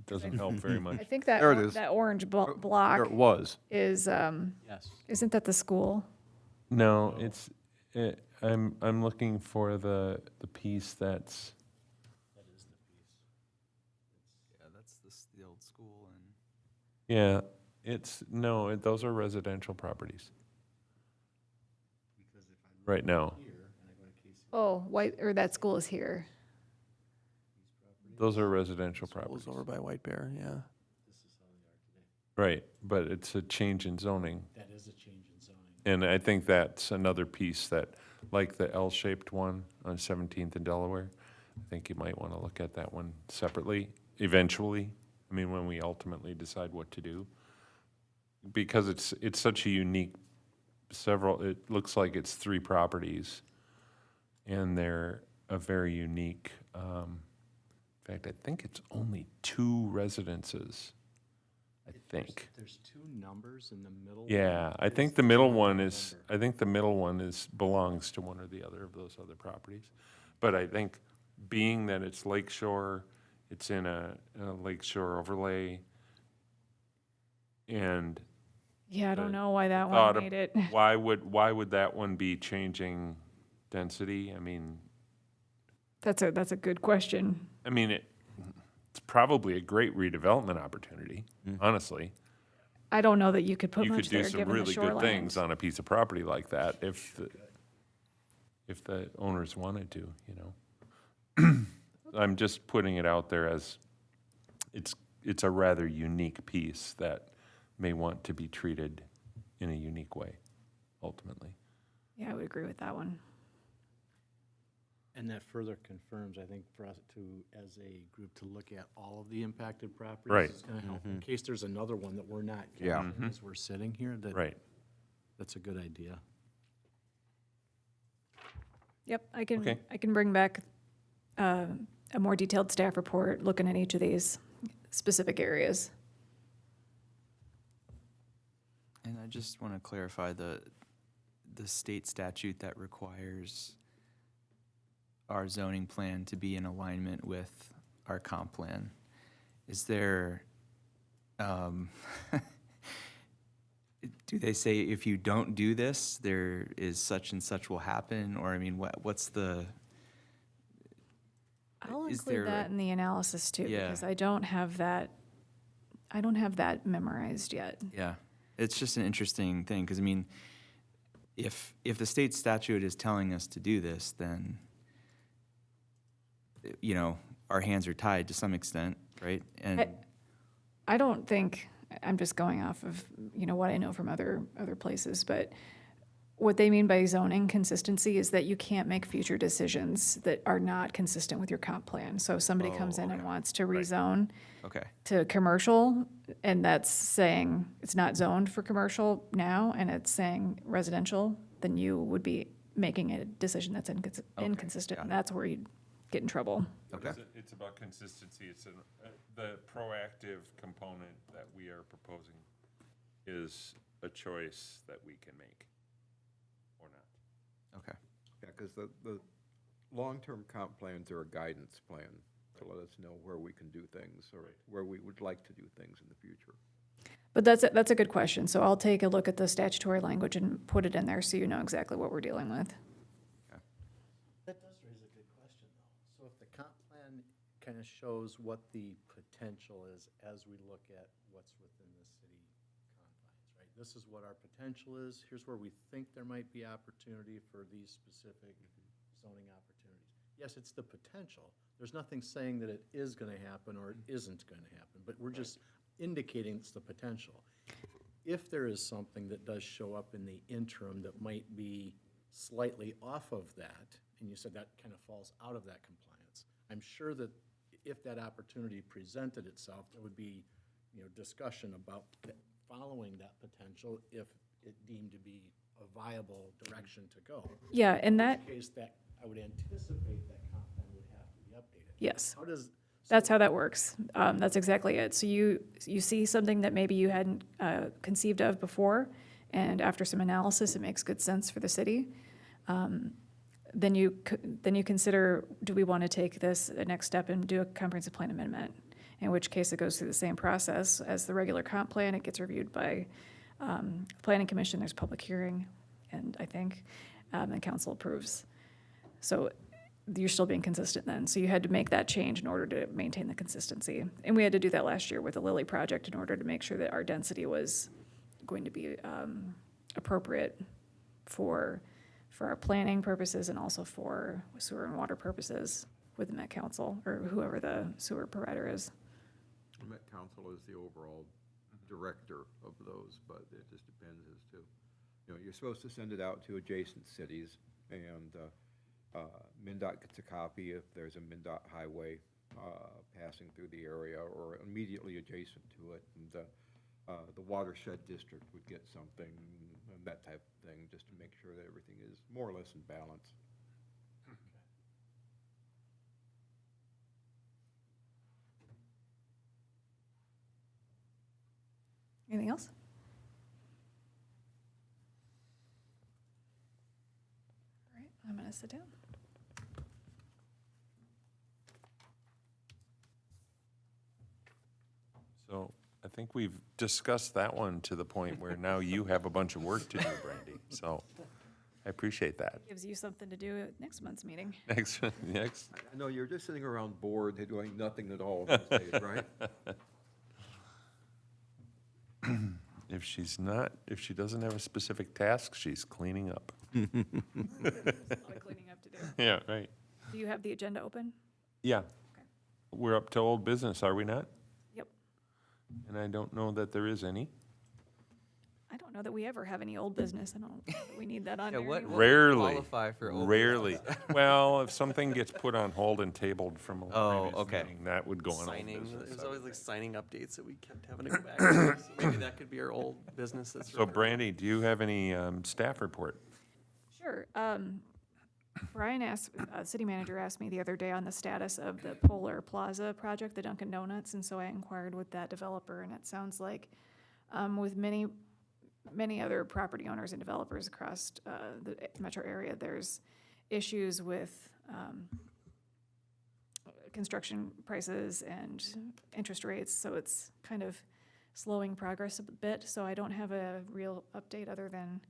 doesn't help very I much. think that, There it is. that orange There block it was. is, Yes. isn't that the school? No, I'm looking for the piece that's, Yeah, that's the old school and. yeah, those are residential properties. Right now, Oh, or that school is here. those are residential Schools properties. over by White Bear, yeah. Right, but it's a change in zoning. That is a change in zoning. And I think that's another piece that, like the L-shaped one on 17th and Delaware, I think you might want to look at that one separately, eventually. I mean, when we ultimately decide what to do. Because it's such a unique, it looks like it's 3 properties, and they're a very unique, in fact, I think it's only 2 residences, I think. There's 2 numbers in the middle. Yeah, I think the middle one is, belongs to one or the other of those other properties. But I think being that it's lakeshore, it's in a lakeshore overlay, and Yeah, I don't The know why that thought one of- made it. why would that one be changing density? I mean, That's a good question. it's probably a great redevelopment opportunity, honestly. I don't know that you could put You could much do there, some given the really good things shorelines. on a piece of property like that if the owners wanted to, you know. I'm just putting it out there as it's a rather unique piece that may want to be treated in a unique way, ultimately. Yeah, I would agree with that one. And that further confirms, I think, for us to, as a group, to look at all of the impacted properties. Right. It's gonna help, in case there's another one that we're not Yeah. catching as we're sitting here, Right. that's a good idea. Yep, Okay. I can bring back a more detailed staff report looking at each of these specific areas. And I just want to clarify the state statute that requires our zoning plan to be in alignment with our comp plan. Is there, do they say if you don't do this, there is such and such will happen? Or, I mean, what's the, I'll Is there include that a- in the analysis too, Yeah. because I don't have that memorized yet. yeah, it's just an interesting thing, because I mean, if the state statute is telling us to do this, then, you know, our hands are tied to some extent, right? And, I don't think, I'm just going off of, what I know from other places, but what they mean by zoning consistency is that you can't make future decisions that are not consistent with your comp plan. So if somebody comes in and wants to rezone okay, to commercial, and that's saying it's not zoned for commercial now, and it's saying residential, then you would be making a decision that's inconsistent, got and it. that's where you'd get in trouble. okay, It's about consistency. It's the proactive component that we are proposing is a choice that we can make or not. okay. Yeah, because the long-term comp plans are a guidance plan to let us know where we can do things or where we would like to do things in the future. But that's a good question, so I'll take a look at the statutory language and put it in there so you know exactly what we're dealing with. That does raise a good question, though. So if the comp plan kind of shows what the potential is as we look at what's within the city confines, right? This is what our potential is, here's where we think there might be opportunity for these specific zoning opportunities. Yes, it's the potential. There's nothing saying that it is going to happen or it isn't going to happen, but we're just indicating it's the potential. If there is something that does show up in the interim that might be slightly off of that, and you said that kind of falls out of that compliance, I'm sure that if that opportunity presented itself, there would be, discussion about following that potential if it deemed to be a viable direction to go. Yeah, and that, In which case, that, I would anticipate that comp plan would have to be updated. yes. How does, That's how that works. That's exactly it. So you see something that maybe you hadn't conceived of before, and after some analysis, it makes good sense for the city. Then you consider, do we want to take this a next step and do a comprehensive plan amendment? In which case, it goes through the same process as the regular comp plan. It gets reviewed by the Planning Commission. There's public hearing, and I think, and council approves. So you're still being consistent then. So you had to make that change in order to maintain the consistency. And we had to do that last year with the Lilly project in order to make sure that our density was going to be appropriate for our planning purposes and also for sewer and water purposes with the Met Council or whoever the sewer provider is. Met Council is the overall director of those, but it just depends as to, you're supposed to send it out to adjacent cities, and MnDOT gets a copy if there's a MnDOT highway passing through the area or immediately adjacent to it, and the watershed district would get something, and that type of thing, just to make sure that everything is more or less in balance. Anything else? All right, I'm gonna sit down. So I think we've discussed that one to the point where now you have a bunch of work to do, Brandy. So I appreciate that. Gives you something to do at next month's meeting. Next. I know you're just sitting around bored, doing nothing at all these days, right? If she doesn't have a specific task, she's cleaning up. A lot of cleaning up to do. Yeah, right. Do you have the agenda open? Yeah. We're up to old business, are we not? Yep. And I don't know that there is any. I don't know that we ever have any old business. I don't know that we need that on Yeah, there what anymore. would Rarely. qualify for old Rarely. Well, if something gets put on hold and tabled from a Oh, previous okay. meeting, that would go on old Signing, business. there's always like signing updates that we kept having to go back to. So maybe that could be our old business that's. So Brandy, do you have any staff report? Sure. Brian asked, city manager asked me the other day on the status of the Polar Plaza project, the Dunkin' Donuts, and so I inquired with that developer, and it sounds like with many other property owners and developers across the metro area, there's issues with construction prices and interest rates, so it's kind of slowing progress a bit. So I don't have a real update other than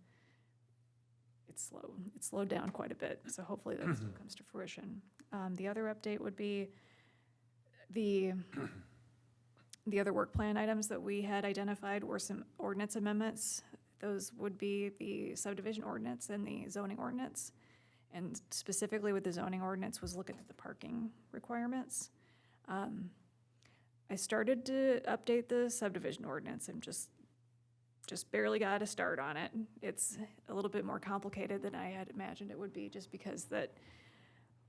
it's slow. It's slowed down quite a bit, so hopefully that still comes to fruition. The other update would be the other work plan items that we had identified were some ordinance amendments. Those would be the subdivision ordinance and the zoning ordinance. And specifically with the zoning ordinance was looking at the parking requirements. I started to update the subdivision ordinance and just barely got a start on it. It's a little bit more complicated than I had imagined it would be, just because that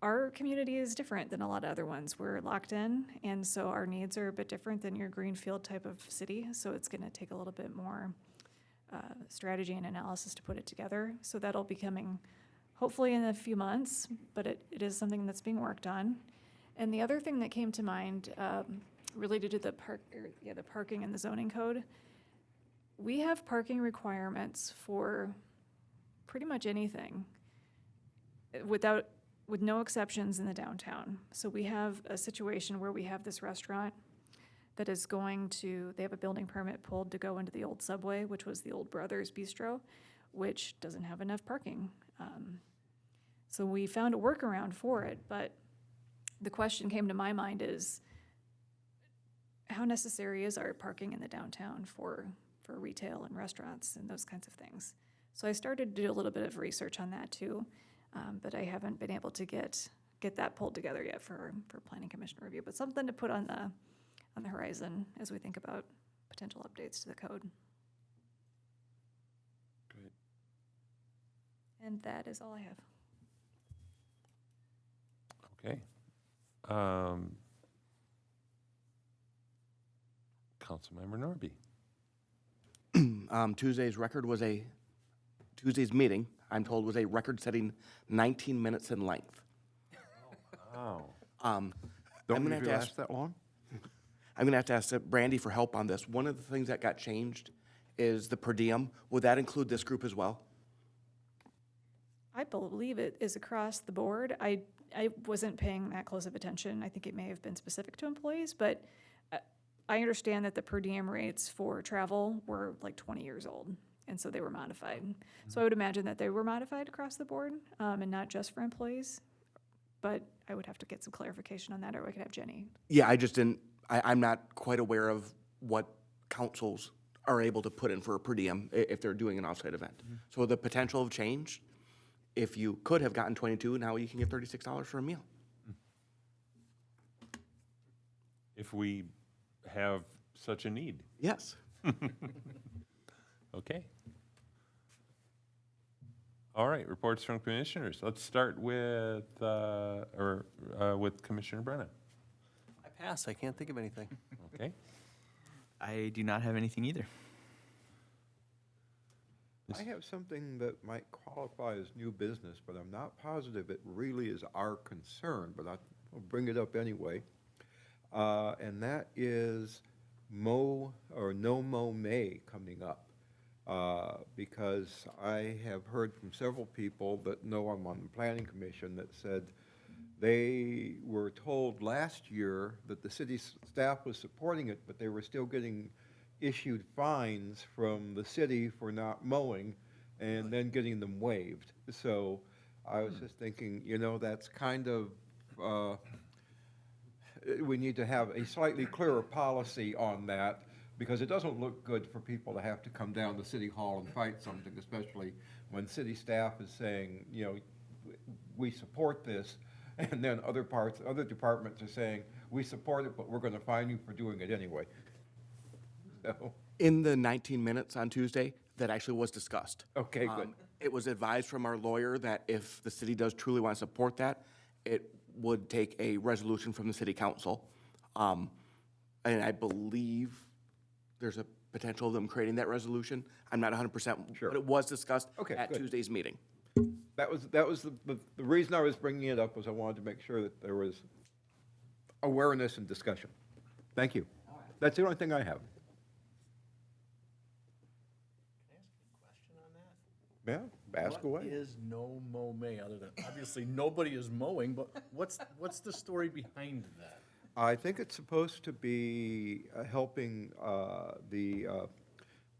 our community is different than a lot of other ones. We're locked in, and so our needs are a bit different than your greenfield type of city, so it's gonna take a little bit more strategy and analysis to put it together. So that'll be coming hopefully in a few months, but it is something that's being worked on. And the other thing that came to mind related to the parking and the zoning code, we have parking requirements for pretty much anything with no exceptions in the downtown. So we have a situation where we have this restaurant that is they have a building permit pulled to go into the old Subway, which was the old Brothers Bistro, which doesn't have enough parking. So we found a workaround for it, but the question came to my mind is, how necessary is our parking in the downtown for retail and restaurants and those kinds of things? So I started to do a little bit of research on that too, but I haven't been able to get that pulled together yet for planning commission review, but something to put on the horizon as we think about potential updates to the code. Great. And that is all I have. Okay. Councilmember Norby. Tuesday's meeting, I'm told, was a record-setting 19 minutes in length. Wow. I'm Don't gonna have usually to ask, last that long? I'm gonna have to ask Brandy for help on this. One of the things that got changed is the per diem. Would that include this group as well? I believe it is across the board. I wasn't paying that close of attention. I think it may have been specific to employees, but I understand that the per diem rates for travel were like 20 years old, and so they were modified. So I would imagine that they were modified across the board, and not just for employees. But I would have to get some clarification on that, or I could have Jenny. Yeah, I just didn't, I'm not quite aware of what councils are able to put in for a per diem if they're doing an offsite event. So the potential of change, if you could have gotten 22, now you can get $36 for a meal. If we have such a need. Yes. Okay. All right, reports from commissioners. Let's start with, with Commissioner Brennan. I pass, I can't think of anything. Okay? I do not have anything either. I have something that might qualify as new business, but I'm not positive it really is our concern, but I'll bring it up anyway. And that is No Mow May coming up. Because I have heard from several people that know I'm on the planning commission that said they were told last year that the city staff was supporting it, but they were still getting issued fines from the city for not mowing and then getting them waived. So I was just thinking, that's kind of, we need to have a slightly clearer policy on that, because it doesn't look good for people to have to come down to City Hall and fight something, especially when city staff is saying, we support this, and then other departments are saying, we support it, but we're gonna fine you for doing it anyway. So, In the 19 minutes on Tuesday, that actually was discussed. okay, good. It was advised from our lawyer that if the city does truly want to support that, it would take a resolution from the city council. And I believe there's a potential of them creating that resolution. I'm not 100%, Sure. but it was discussed Okay, at good. Tuesday's meeting. That was the reason I was bringing it up was I wanted to make sure that there was awareness and discussion. Thank you. That's the only thing I have. Yeah, ask away. What is No Mow May, other than, obviously, nobody is mowing, but what's the story behind that? I think it's supposed to be helping the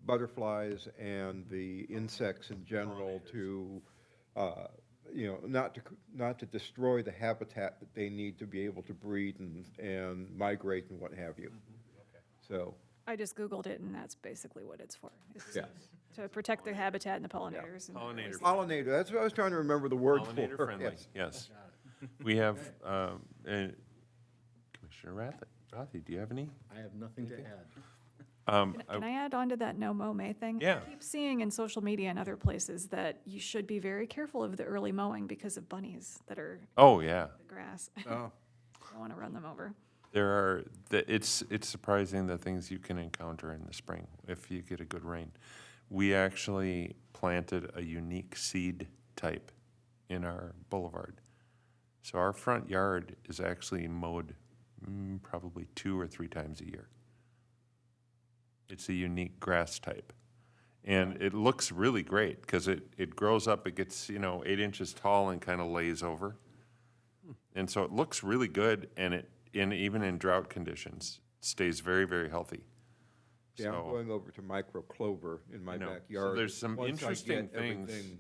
butterflies and the insects in general to, not to destroy the habitat that they need to be able to breed and migrate and what have you. So, I just Googled it, and that's basically what it's for. It's yes. to protect their habitat and the pollinators. And Pollinator. Pollinator, that's what I was trying to remember the word for. Pollinator friendly, Yes. yes. We have, Commissioner Rothy, do you have any? I have nothing to add. Can I add on to that no mow May thing? Yeah. I keep seeing in social media and other places that you should be very careful of the early mowing because of bunnies that are Oh, yeah. in the grass. Oh, I want to run them over. There are, it's surprising the things you can encounter in the spring if you get a good rain. We actually planted a unique seed type in our boulevard. So our front yard is actually mowed probably 2 or 3 times a year. It's a unique grass type. And it looks really great because it grows up, it gets, 8 inches tall and kind of lays over. And so it looks really good, and even in drought conditions, stays very, very healthy. yeah, I'm So- going over to micro clover in my I know. So backyard. there's some Once I interesting get things. everything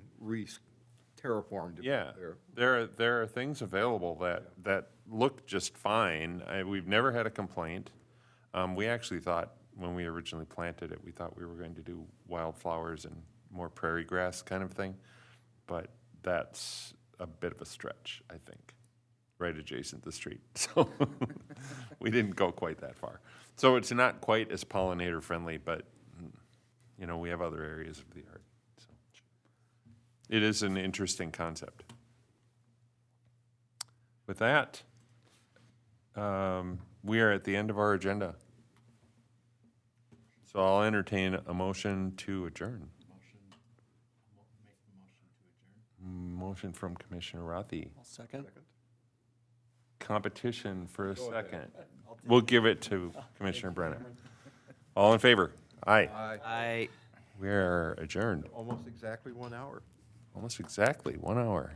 terraformed Yeah, there. there are things available that look just fine. We've never had a complaint. We actually thought, when we originally planted it, we thought we were going to do wildflowers and more prairie grass kind of thing. But that's a bit of a stretch, I think, right adjacent to the street. So we didn't go quite that far. So it's not quite as pollinator friendly, but, we have other areas of the yard. So. It is an interesting concept. With that, we are at the end of our agenda. So I'll entertain a motion to adjourn. Motion from Commissioner Rothy. Second? Competition for a second. We'll give it to Commissioner Brennan. All in favor? Aye. I We are adjourned. Almost exactly 1 hour. Almost exactly 1 hour.